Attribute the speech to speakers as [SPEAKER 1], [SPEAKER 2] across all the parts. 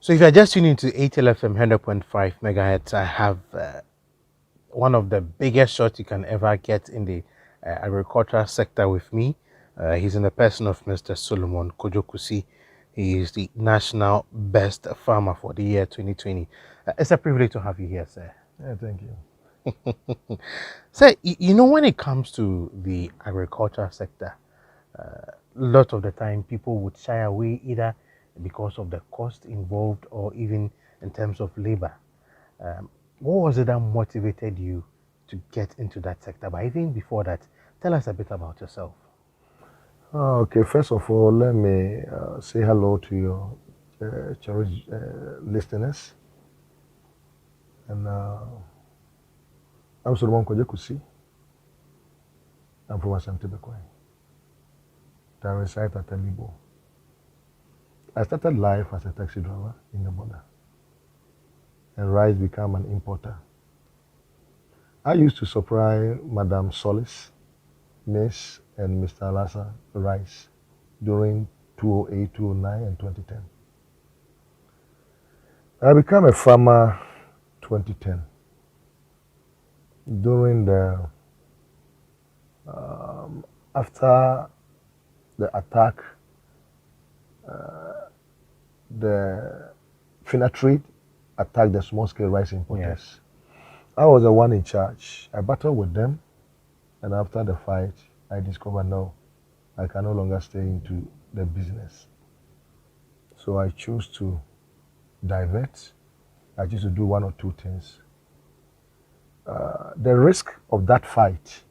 [SPEAKER 1] So if you're just tuning to ATLFM 100.5 megahertz, I have one of the biggest shots you can ever get in the agricultural sector with me. He's in the person of Mr. Solomon Kojo Kusi. He is the national best farmer for the year 2020. It's a privilege to have you here, sir.
[SPEAKER 2] Yeah, thank you.
[SPEAKER 1] Sir, you know, when it comes to the agricultural sector, a lot of the time people would shy away either because of the cost involved or even in terms of labor. Um, what was it that motivated you to get into that sector? But even before that, tell us a bit about yourself.
[SPEAKER 2] Okay, first of all, let me say hello to your cherished listeners. And I'm Solomon Kojo Kusi. I'm from Asante Bekwai. I reside at Elibo. I started life as a taxi driver in the border, and rice became an importer. I used to supply Madame Solis, Miss, and Mr. Alasa rice during 2008, 2009, and 2010. I became a farmer 2010 during the after the attack, the Finatrade attacked the small-scale rice importers.
[SPEAKER 1] Yes.
[SPEAKER 2] I was the one in charge. I battled with them, and after the fight, I discovered no, I can no longer stay into the business. So I chose to divert. I chose to do one or two things. The risk of that fight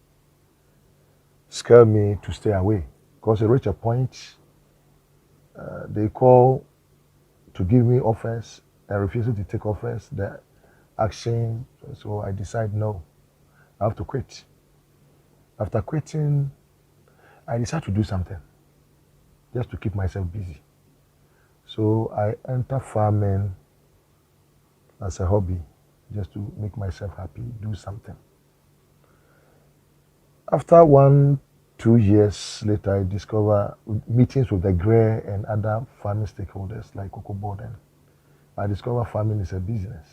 [SPEAKER 2] scared me to stay away because it reached a point they call to give me offers and refusing to take offers, the action. So I decided no, I have to quit. After quitting, I decided to do something just to keep myself busy. So I entered farming as a hobby, just to make myself happy, do something. After 2 years later, I discovered meetings with the GRE and other farming stakeholders like Cocoa Board. And I discovered farming is a business.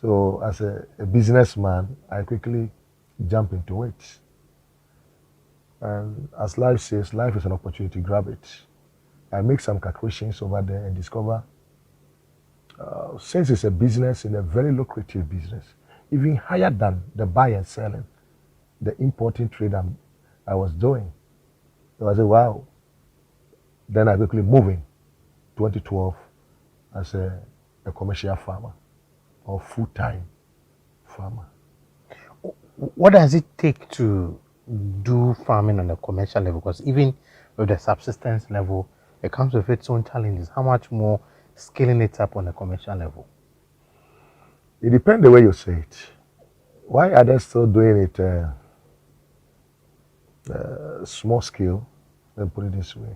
[SPEAKER 2] So as a businessman, I quickly jump into it. And as life says, life is an opportunity, grab it. I make some calculations over there and discover since it's a business in a very lucrative business, even higher than the buy and selling, the importing trade I was doing. So I said, wow. Then I quickly moved in 2012 as a commercial farmer or full-time farmer.
[SPEAKER 1] What does it take to do farming on a commercial level? Because even with the subsistence level, it comes with its own challenges. How much more scaling it up on a commercial level?
[SPEAKER 2] It depends the way you say it. Why are they still doing it small scale, let me put it this way,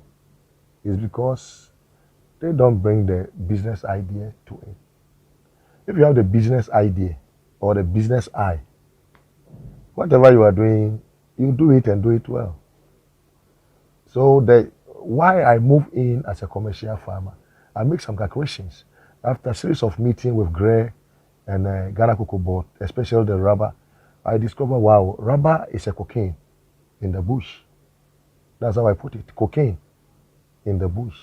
[SPEAKER 2] is because they don't bring the business idea to it. If you have the business idea or the business eye, whatever you are doing, you do it and do it well. So why I move in as a commercial farmer, I make some calculations. After a series of meetings with GRE and Ghana Cocoa Board, especially the rubber, I discovered, wow, rubber is a cocaine in the bush. That's how I put it, cocaine in the bush.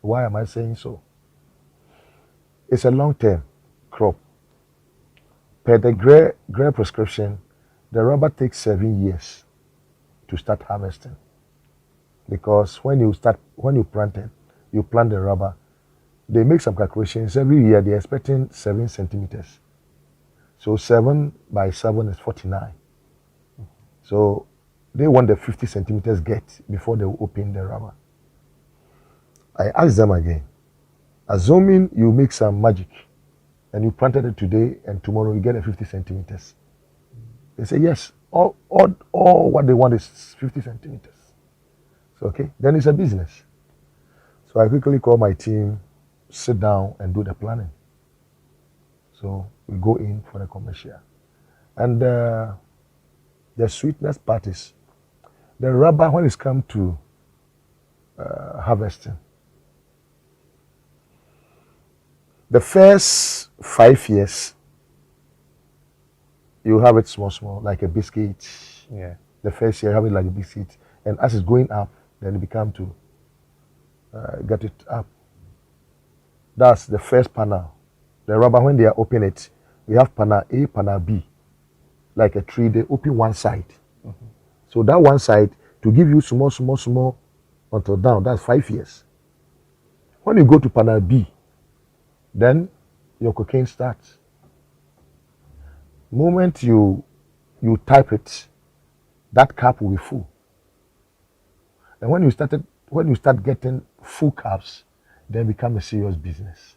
[SPEAKER 2] Why am I saying so? It's a long-term crop. Per the GRE prescription, the rubber takes 7 years to start harvesting. Because when you plant it, you plant the rubber, they make some calculations. Every year they're expecting 7 centimeters. So 7 by 7 is 49. So they want the 50 centimeters get before they open the rubber. I asked them again, assuming you make some magic and you planted it today and tomorrow you get a 50 centimeters. They say yes, all what they want is 50 centimeters. So okay, then it's a business. So I quickly call my team, sit down and do the planning. So we go in for the commercial. And the sweetness part is the rubber when it's come to harvesting. The first 5 years, you have it small, like a biscuit.
[SPEAKER 1] Yeah.
[SPEAKER 2] The first year, you have it like a biscuit. And as it's going up, then it becomes to get it up. That's the first panel. The rubber, when they are open it, we have panel A, panel B. Like a tree, they open one side. Mm-hmm. So that one side, to give you small, until down, that's 5 years. When you go to panel B, then your cocaine starts. Moment you type it, that cap will be full. And when you start getting full caps, then become a serious business.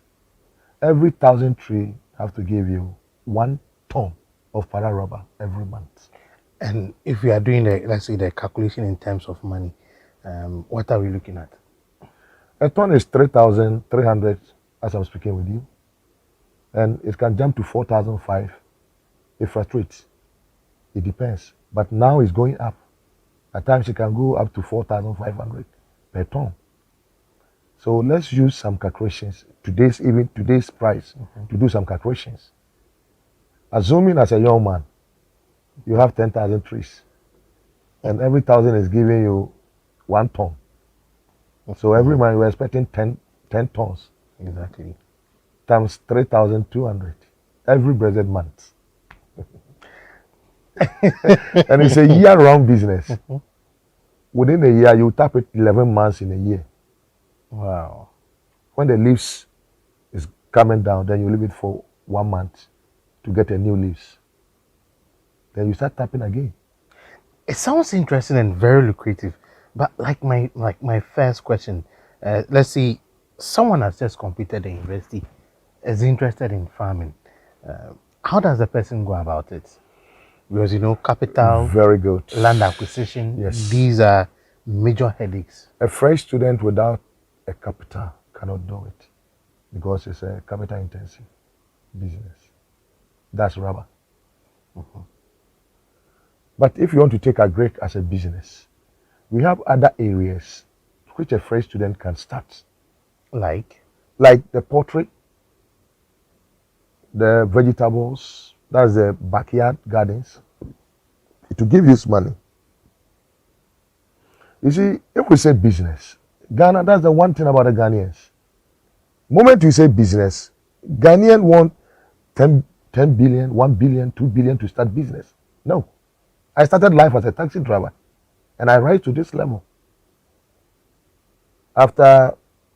[SPEAKER 2] Every 1,000 tree have to give you 1 ton of para rubber every month.
[SPEAKER 1] And if we are doing let's say the calculation in terms of money, what are we looking at?
[SPEAKER 2] A ton is 3,300 as I'm speaking with you. And it can jump to 4,500. It fluctuates. It depends. But now it's going up. At times it can go up to 4,500 per ton. So let's use some calculations. Today's price to do some calculations. Assuming as a young man, you have 10,000 trees, and every 1,000 is giving you 1 ton. So every month we're expecting 10 tons.
[SPEAKER 1] Exactly.
[SPEAKER 2] Times 3,200 every blessed month. And it's a year-round business. Within a year, you tap it 11 months in a year.
[SPEAKER 1] Wow.
[SPEAKER 2] When the leaves is coming down, then you leave it for 1 month to get a new leaves. Then you start tapping again.
[SPEAKER 1] It sounds interesting and very lucrative. But like my first question, let's see, someone has just completed the university, is interested in farming. How does the person go about it? Because capital,
[SPEAKER 2] very good,
[SPEAKER 1] land acquisition,
[SPEAKER 2] yes,
[SPEAKER 1] these are major headaches.
[SPEAKER 2] A fresh student without a capital cannot do it because it's a capital intensive business. That's rubber. Mm-hmm. But if you want to take agric as a business, we have other areas which a fresh student can start.
[SPEAKER 1] Like
[SPEAKER 2] the poultry, the vegetables, that's the backyard gardens. It will give you money. You see, if we say business, Ghana, that's the one thing about the Ghanaians. Moment you say business, Ghanaian want 10 billion, 1 billion, 2 billion to start business. No. I started life as a taxi driver and I rise to this level. After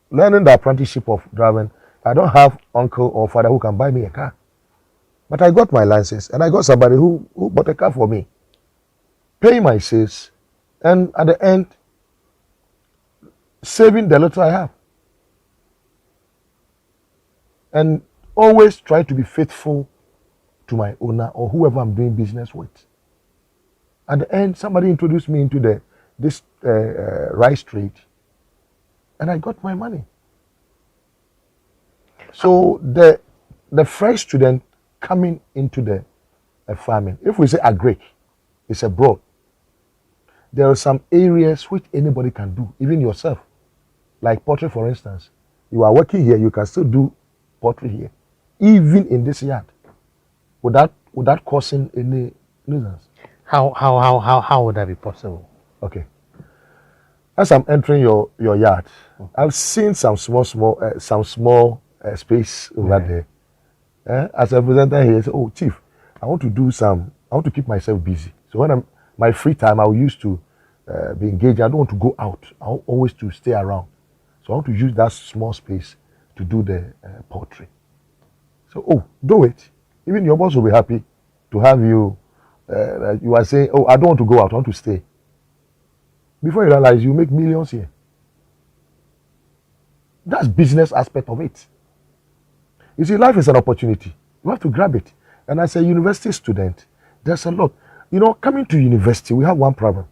[SPEAKER 2] learning the apprenticeship of driving, I don't have uncle or father who can buy me a car. But I got my license and I got somebody who bought a car for me, paying my sales, and at the end, saving the little I have. And always try to be faithful to my owner or whoever I'm doing business with. At the end, somebody introduced me into this rice trade, and I got my money. So the fresh student coming into the farming, if we say agric, it's abroad. There are some areas which anybody can do, even yourself. Like poultry, for instance. You are working here, you can still do poultry here, even in this yard, without causing any nuisance.
[SPEAKER 1] How would that be possible?
[SPEAKER 2] Okay. As I'm entering your yard, I've seen some small space over there. As a presenter here, I say, "Oh, Chief, I want to keep myself busy. So when my free time, I will use to be engaged. I don't want to go out. I want always to stay around. So I want to use that small space to do the poultry." So, do it. Even your boss will be happy to have you. You are saying, "Oh, I don't want to go out. I want to stay." Before you realize, you make millions here. That's business aspect of it. You see, life is an opportunity. You have to grab it. And as a university student, there's a lot. Coming to university, we have one problem.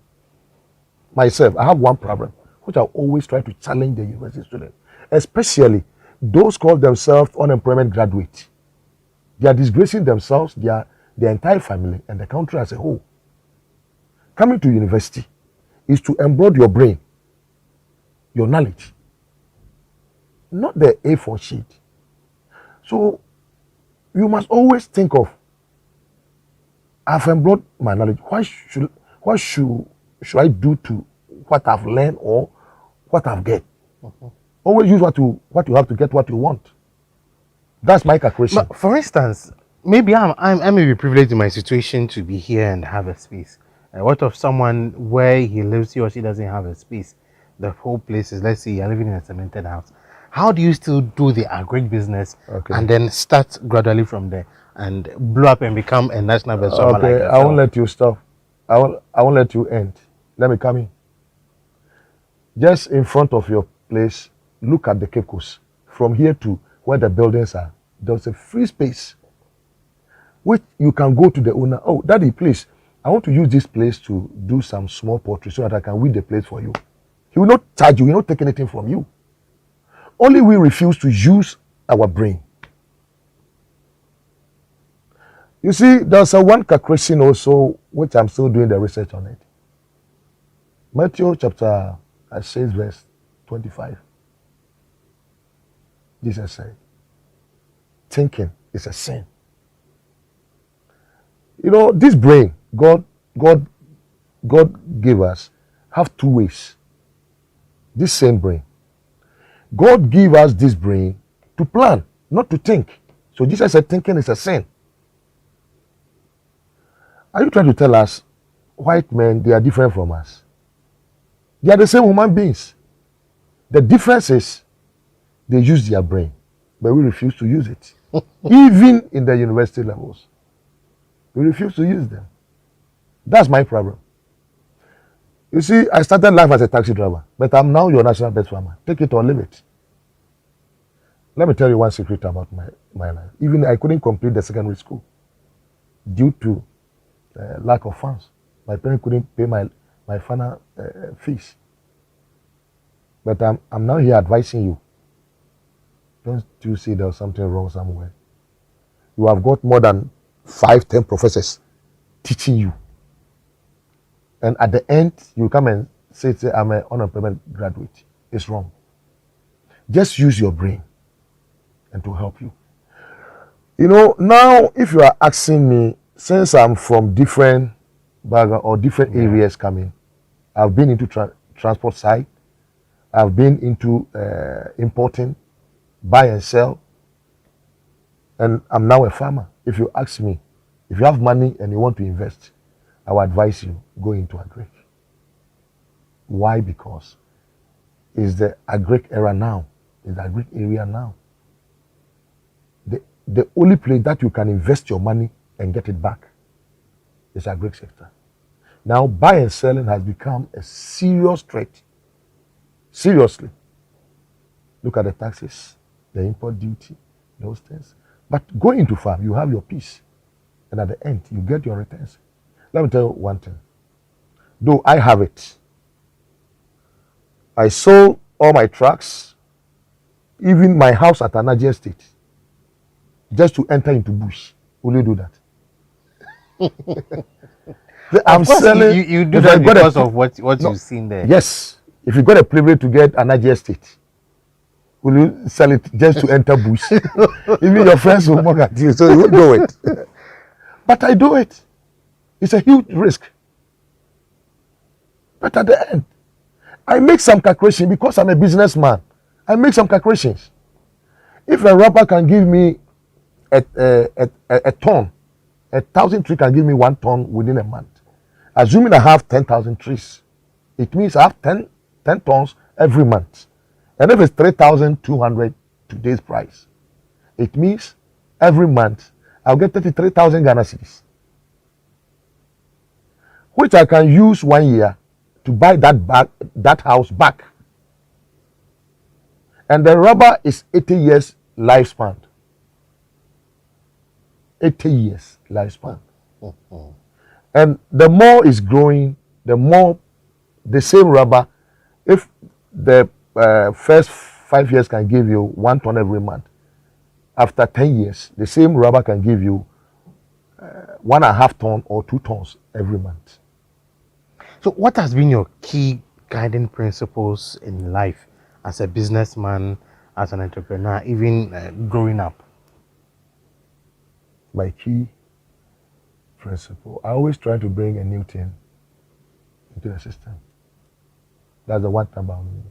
[SPEAKER 2] Myself, I have one problem, which I always try to challenge the university student, especially those call themselves unemployment graduates. They are disgracing themselves, their entire family, and the country as a whole. Coming to university is to embroider your brain, your knowledge, not the A4 sheet. So you must always think of, I've employed my knowledge. What should I do to what I've learned or what I've get? Always use what you have to get what you want. That's my calculation.
[SPEAKER 1] But for instance, maybe I may be privileged in my situation to be here and have a space. What of someone where he or she doesn't have a space? The whole place is, let's say you're living in a cemented house. How do you still do the agri business and then start gradually from there and blow up and become a national bestseller like yourself?
[SPEAKER 2] I won't let you stop. I won't let you end. Let me come in. Just in front of your place, look at the Cape Coast. From here to where the buildings are, there's a free space which you can go to the owner. Oh, daddy, please, I want to use this place to do some small pottery so that I can win the place for you. He will not charge you. He will not take anything from you. Only we refuse to use our brain. You see, there's a one calculation also, which I'm still doing the research on it. Matthew chapter 6, verse 25. Jesus said, thinking is a sin. You know, this brain, God gave us, have two ways. This same brain. God gave us this brain to plan, not to think. So Jesus said thinking is a sin. Are you trying to tell us white men, they are different from us? They are the same human beings. The difference is they use their brain, but we refuse to use it. Even in the university levels, we refuse to use them. That's my problem. You see, I started life as a taxi driver, but I'm now your national best farmer. Take it or leave it. Let me tell you one secret about my life. Even I couldn't complete the secondary school due to lack of funds. My parents couldn't pay my final fees. But I'm now here advising you. Don't you see there's something wrong somewhere? You have got more than 5-10 professors teaching you. And at the end, you come and say I'm an unemployment graduate. It's wrong. Just use your brain and to help you. You know, now if you are asking me, since I'm from different background or different areas coming, I've been into transport side, I've been into importing, buy and sell, and I'm now a farmer. If you ask me, if you have money and you want to invest, I would advise you go into agric. Why? Because it's the agric era now. It's the agric area now. The only place that you can invest your money and get it back is agric sector. Now, buy and selling has become a serious threat. Seriously. Look at the taxes, the import duty, those things. But go into farm, you have your peace. And at the end, you get your returns. Let me tell you one thing. Though I have it, I sold all my trucks, even my house at Anaji Estate, just to enter into bush. Will you do that? I'm selling.
[SPEAKER 1] You do that because of what you've seen there.
[SPEAKER 2] Yes. If you got a privilege to get Anaji Estate, will you sell it just to enter bush? Even your friends will mock at you, so you won't do it. But I do it. It's a huge risk. But at the end, I make some calculation because I'm a businessman. I make some calculations. If a rapper can give me a ton, 1,000 trees can give me 1 ton within a month. Assuming I have 10,000 trees, it means I have 10 tons every month. And if it's 3,200 today's price, it means every month I'll get 33,000 Ghana cedis, which I can use 1 year to buy that house back. And the rubber is 80 years lifespan. 80 years lifespan. And the more it's growing, the more the same rubber, if the first 5 years can give you 1 ton every month, after 10 years, the same rubber can give you 1.5 ton or 2 tons every month.
[SPEAKER 1] So what has been your key guiding principles in life as a businessman, as an entrepreneur, even growing up?
[SPEAKER 2] my key principle. I always try to bring a new thing into the system. That's the one thing about me.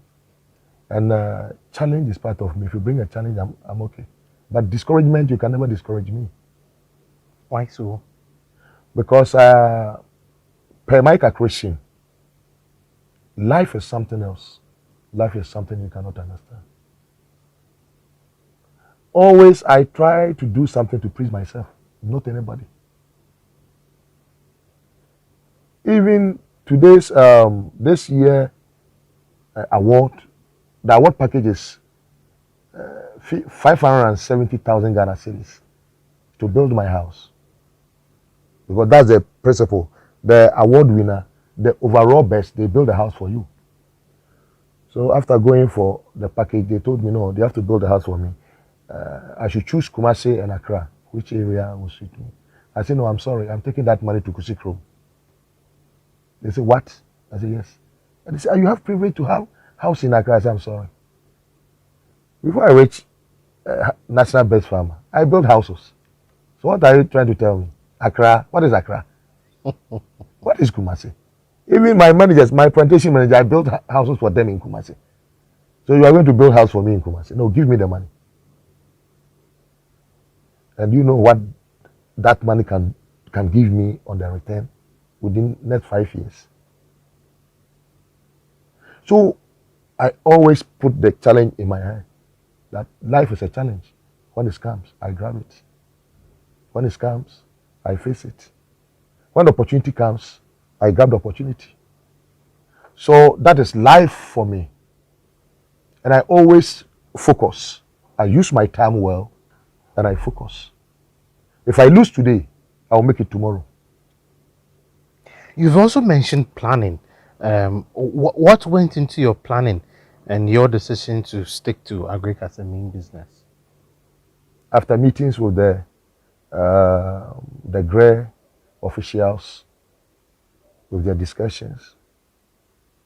[SPEAKER 2] And challenge is part of me. If you bring a challenge, I'm okay. But discouragement, you can never discourage me.
[SPEAKER 1] Why so?
[SPEAKER 2] Because per Micah Christian, life is something else. Life is something you cannot understand. Always I try to do something to please myself, not anybody. Even today's this year award, the award package is 570,000 Ghana cedis to build my house. Because that's the principle. The award winner, the overall best, they build a house for you. So after going for the package, they told me, no, they have to build a house for me. I should choose Kumasi and Accra, which area will suit me. I said, no, I'm sorry, I'm taking that money to Kusi. They said, what? I said, yes. And they said, you have privilege to have house in Accra. I said, I'm sorry. Before I reach National Best Farmer, I built houses. So what are you trying to tell me? Accra? What is Accra? What is Kumasi? Even my managers, my plantation manager, I built houses for them in Kumasi. So you are going to build a house for me in Kumasi? No, give me the money. And you know what that money can give me on the return within next 5 years. So I always put the challenge in my head that life is a challenge. When it comes, I grab it. When it comes, I face it. When the opportunity comes, I grab the opportunity. So that is life for me. And I always focus. I use my time well and I focus. If I lose today, I will make it tomorrow.
[SPEAKER 1] You've also mentioned planning. What went into your planning and your decision to stick to agric as a main business?
[SPEAKER 2] After meetings with the GRE officials, with their discussions,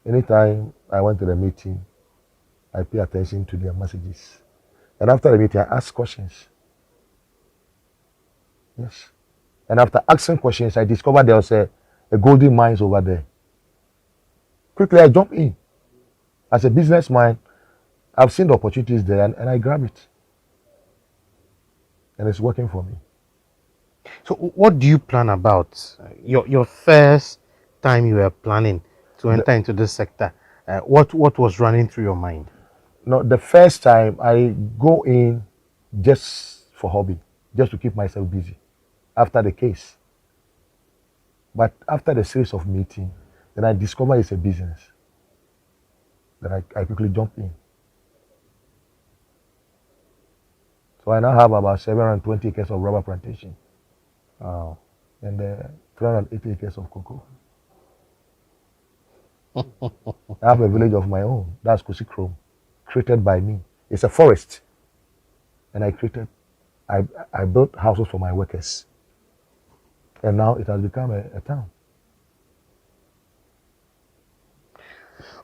[SPEAKER 2] anytime I went to the meeting, I pay attention to their messages. And after the meeting, I ask questions. Yes. And after asking questions, I discovered there was a golden mines over there. Quickly, I jump in. As a businessman, I've seen the opportunities there and I grab it. And it's working for me.
[SPEAKER 1] So what do you plan about? Your first time you were planning to enter into this sector, what was running through your mind?
[SPEAKER 2] No, the first time I go in just for hobby, just to keep myself busy after the case. But after the series of meetings, then I discover it's a business. Then I quickly jump in. So I now have about 720 acres of rubber plantation.
[SPEAKER 1] Wow.
[SPEAKER 2] And 380 acres of cocoa. I have a village of my own. That's Kusi, created by me. It's a forest. And I built houses for my workers. And now it has become a town.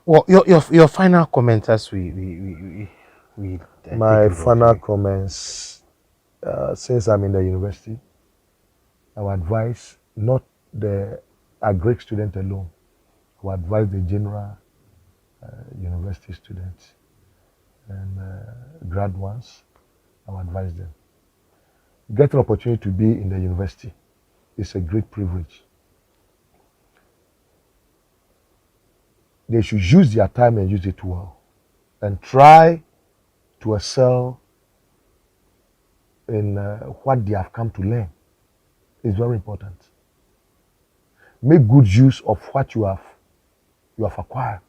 [SPEAKER 1] Well, your final comments as we
[SPEAKER 2] My final comments, since I'm in the university, I would advise not the agric student alone. I would advise the general university students and grad ones. I would advise them. Get an opportunity to be in the university. It's a great privilege. They should use their time and use it well. And try to excel in what they have come to learn. It's very important. Make good use of what you have acquired.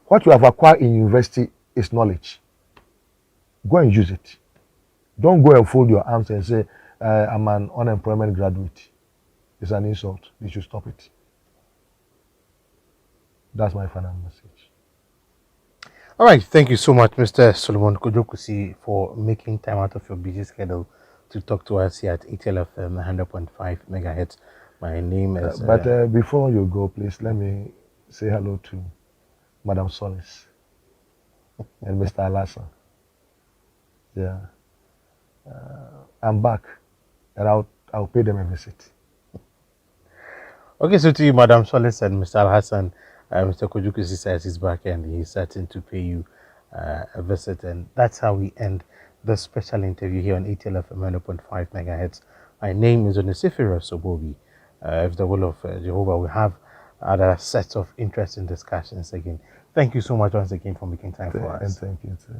[SPEAKER 2] What you have acquired in university is knowledge. Go and use it. Don't go and fold your arms and say, I'm an unemployment graduate. It's an insult. You should stop it. That's my final message.
[SPEAKER 1] All right. Thank you so much, Mr. Solomon Kojo Kusi, for making time out of your busy schedule to talk to us here at ATL FM 100.5 megahertz. My name is.
[SPEAKER 2] Before you go, please let me say hello to Madam Solis and Mr. Alasan. Yeah. I'm back. and I'll pay them a visit.
[SPEAKER 1] Okay, so to you, Madam Solis and Mr. Al Hassan, Mr. Kojo Kusi says he's back and he's certain to pay you a visit. And that's how we end this special interview here on ATLF 100.5 megahertz. My name is Onisifira Sobobi. If the will of Jehovah, we have other sets of interesting discussions again. Thank you so much once again for making time for us.
[SPEAKER 2] And thank you too.